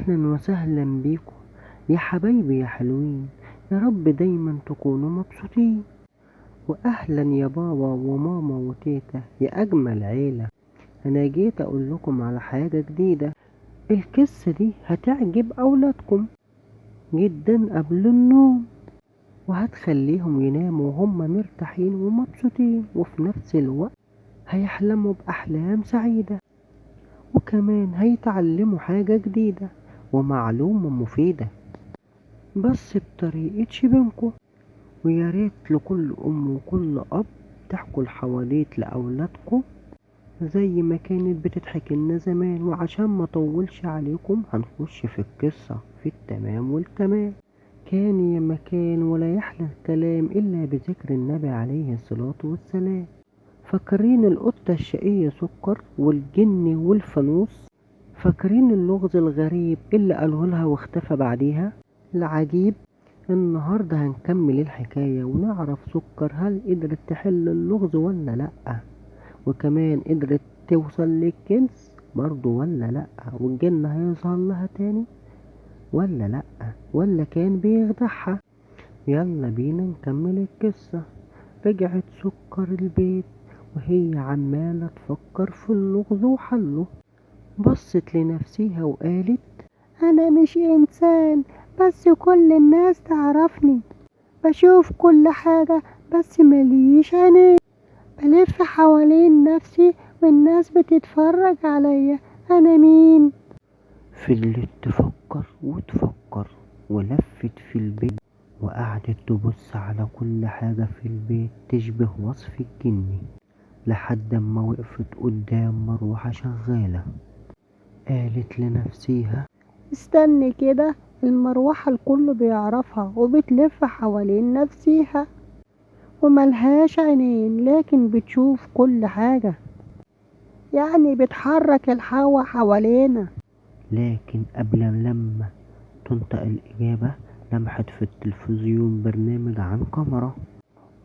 أهلا وسهلا بيكم يا حبايبي يا حلوين. يا رب دايما تكونوا مبسوطين. وأهلا يا بابا وماما وتيتا يا أجمل عيلة. أنا جيت أقول لكم على حاجة جديدة. القصة دي هتعجب أولادكم جدا قبل النوم، وهتخليهم يناموا وهم مرتاحين ومبسوطين، وفي نفس الوقت هيحلموا بأحلام سعيدة، وكمان هيتعلموا حاجة جديدة ومعلومة مفيدة، بس بطريقة شبابكم. ويا ريت لكل أم وكل أب تحكوا الحواديت لأولادكم زي ما كانت بتضحك لنا زمان. وعشان ما طولش عليكم هنخش في القصة في التمام والكمال. كان يا مكان ولا يحلى الكلام إلا بذكر النبي عليه الصلاة والسلام. فاكرين القطة الشقية سكر والجن والفانوس؟ فاكرين اللغز الغريب اللي قالوه لها واختفى بعديها؟ العجيب النهاردة هنكمل الحكاية ونعرف سكر هل قدرت تحل اللغز ولا لأ، وكمان قدرت توصل للكنز برضو ولا لأ، والجن هيظهر لها تاني ولا لأ، ولا كان بيخدعها. يلا بينا نكمل القصة. رجعت سكر البيت وهي عمالة تفكر في اللغز وحله. بصت لنفسها وقالت: أنا مش إنسان بس كل الناس تعرفني، بشوف كل حاجة بس مليش عينين، بلف حوالين نفسي والناس بتتفرج عليا، أنا مين؟ فضلت تفكر وتفكر ولفت في البيت وقعدت تبص على كل حاجة في البيت تشبه وصف الجني، لحد ما وقفت قدام مروحة شغالة. قالت لنفسيها: استني كده، المروحة الكل بيعرفها وبتلف حوالين نفسيها وملهاش عينين، لكن بتشوف كل حاجة، يعني بتحرك الهوا حوالينا. لكن قبل لما تنطق الإجابة لمحت في التلفزيون برنامج عن كاميرا.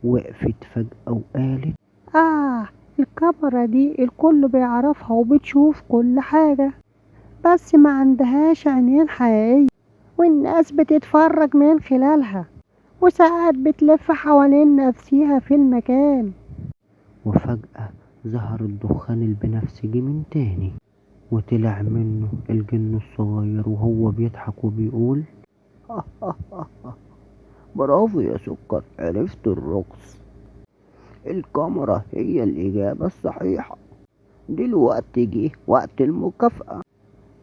وقفت فجأة وقالت: الكاميرا دي الكل بيعرفها وبتشوف كل حاجة، بس ما عندهاش عينين حقيقية، والناس بتتفرج من خلالها، وساعات بتلف حوالين نفسها في المكان. وفجأة ظهر الدخان البنفسجي من تاني، وطلع منه الجن الصغير وهو بيضحك وبيقول: برافو يا سكر، عرفت الرقص، الكاميرا هي الإجابة الصحيحة، دلوقتي جه وقت المكافأة.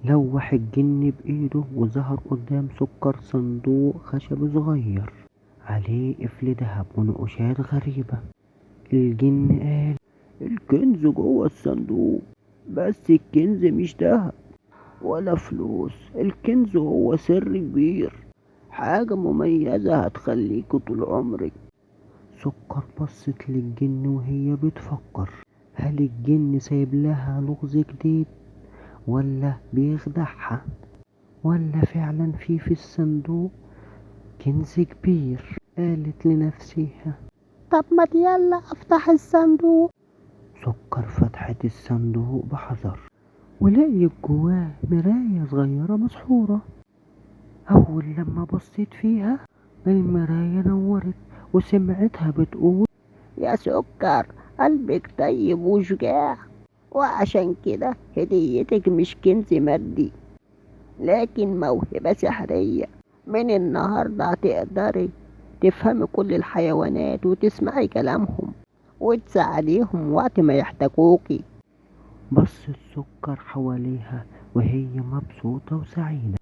لوح الجن بإيده وظهر قدام سكر صندوق خشب صغير عليه قفل دهب ونقوشات غريبة. الجن قال: الكنز جوه الصندوق، بس الكنز مش دهب ولا فلوس، الكنز هو سر كبير، حاجة مميزة هتخليك طول عمرك. سكر بصت للجن وهي بتفكر، هل الجن سايب لها لغز جديد ولا بيخدعها، ولا فعلا في الصندوق كنز كبير؟ قالت لنفسها: طب ما يلا افتح الصندوق. سكر فتحت الصندوق بحذر ولقيت جواه مراية صغيرة مسحورة. أول لما بصيت فيها المراية نورت وسمعتها بتقول: يا سكر، قلبك طيب وشجاع، وعشان كده هديتك مش كنز مادي لكن موهبة سحرية. من النهاردة هتقدري تفهمي كل الحيوانات وتسمعي كلامهم وتساعديهم وقت ما يحتاجوكي. بصت سكر حواليها وهي مبسوطة وسعيدة،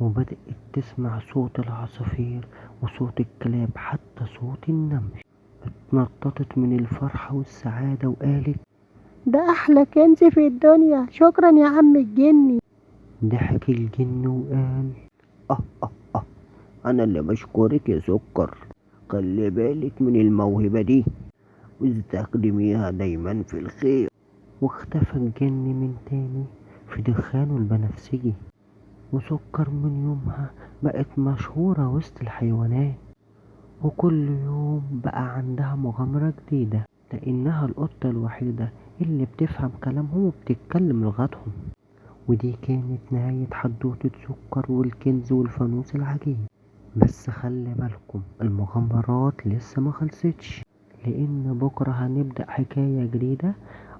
وبدأت تسمع صوت العصافير وصوت الكلاب حتى صوت النمل. اتنططت من الفرحة والسعادة وقالت: ده أحلى كنز في الدنيا، شكرا يا عم الجني. ضحك الجن وقال: أه أه أه أنا اللي بشكرك يا سكر، خلي بالك من الموهبة دي واستخدميها دايما في الخير. واختفى الجن من تاني في دخانه البنفسجي. وسكر من يومها بقت مشهورة وسط الحيوانات، وكل يوم بقى عندها مغامرة جديدة، لأنها القطة الوحيدة اللي بتفهم كلامهم وبتتكلم لغتهم. ودي كانت نهاية حدوتة سكر والكنز والفانوس العجيب. بس خلي بالكم المغامرات لسه ما خلصتش، لأن بكرة هنبدأ حكاية جديدة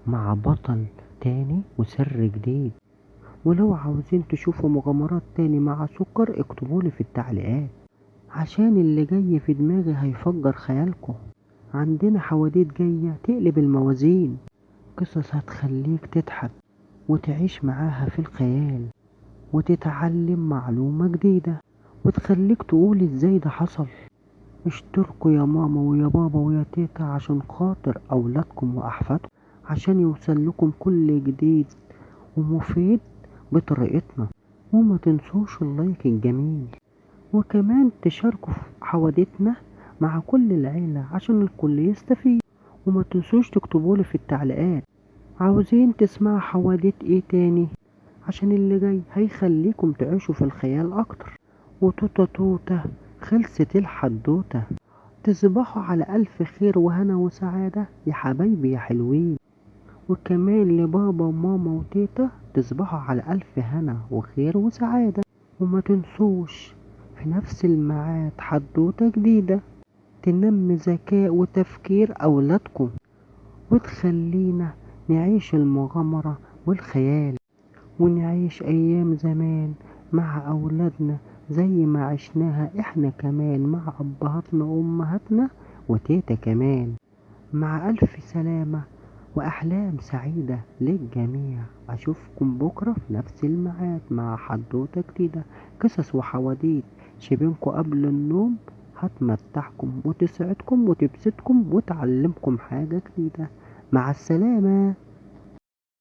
مع بطل تاني وسر جديد. ولو عاوزين تشوفوا مغامرات تاني مع سكر اكتبولي في التعليقات، عشان اللي جاي في دماغي هيفجر خيالكم. عندنا حواديت جاية تقلب الموازين، قصص هتخليك تضحك وتعيش معاها في الخيال، وتتعلم معلومة جديدة وتخليك تقول ازاي ده حصل. اشتركوا يا ماما ويا بابا ويا تيتا عشان خاطر أولادكم وأحفادكم، عشان يوصل لكم كل جديد ومفيد بطريقتنا. وما تنسوش اللايك الجميل، وكمان تشاركوا في حوادثنا مع كل العيلة عشان الكل يستفيد. وما تنسوش تكتبولي في التعليقات عاوزين تسمعوا حوادث ايه تاني، عشان اللي جاي هيخليكم تعيشوا في الخيال اكتر. وتوتا توتا خلصت الحدوتة، تصبحوا على ألف خير وهنا وسعادة يا حبايبي يا حلوين. وكمان لبابا وماما وتيتا تصبحوا على ألف هنا وخير وسعادة. وما تنسوش في نفس الميعاد حدوتة جديدة تنمي ذكاء وتفكير أولادكم، وتخلينا نعيش المغامرة والخيال، ونعيش أيام زمان مع أولادنا زي ما عشناها إحنا كمان مع أبهاتنا وأمهاتنا وتيتا كمان. مع ألف سلامة وأحلام سعيدة للجميع. أشوفكم بكرة في نفس الميعاد مع حدوتة جديدة، قصص وحواديت شبينكم قبل النوم هتمتعكم وتسعدكم وتبسطكم وتعلمكم حاجة جديدة. مع السلامة.